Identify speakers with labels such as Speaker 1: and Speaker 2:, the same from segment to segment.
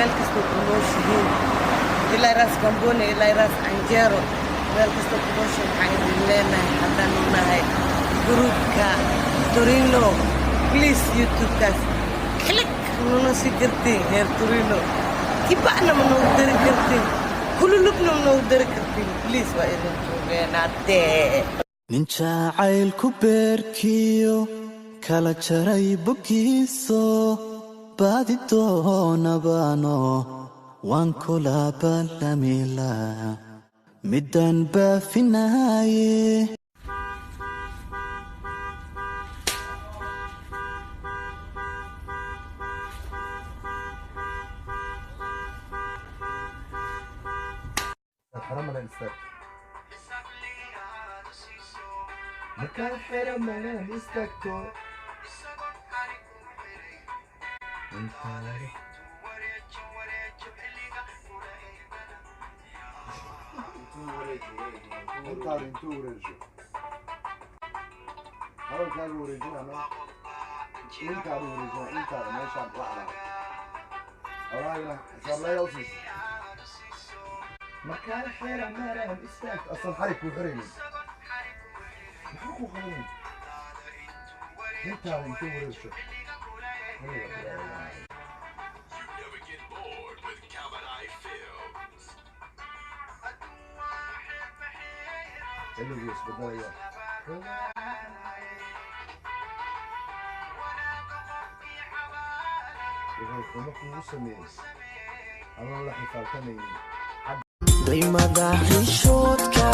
Speaker 1: meel kastoo ku nooshihiin ilaa raas Gamboni ilaa raas Anjero meel kastoo ku nooshihiin waxaan idin leenahay haddaan nahay gruupka Torino please youtube-kaas click nuna si kartiin heer Torino kibacna ma noogu dari kartiin kululubna ma noogu dari kartiin please waa idin joogeenaatee
Speaker 2: nin jacaylku beerkiyo kala jaray bogiiso baadi doonabaano waan kula ballamila midaan baafinaaye
Speaker 3: حرام على الإنسان مكان حرام على مستكتو انت عارف انتو ورجو هذا كان ورجو انا انت ورجو انت ما شاء الله الله صار لا يوصل مكان حيرة مرة استاك أصلا حرك وحريني محوك وحريني انت ورشو اللي بيسبب ضايع أنا الله يفعلتني
Speaker 2: daymada xishoodka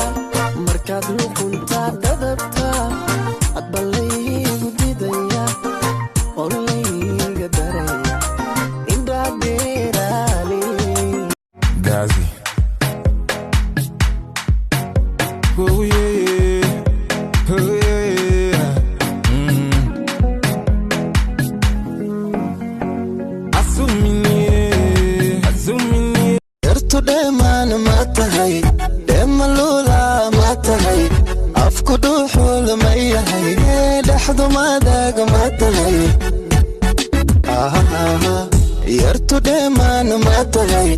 Speaker 2: markaad luqunta dadabta adbalaygu didaya oo layga daraya indhaadheeraale Gazi oh yeah oh yeah Asumini yartu dheemaan ma tahay dheemalula ma tahay afku dhuuxul ma yahay dhexdu maadaga ma tahay yartu dheemaan ma tahay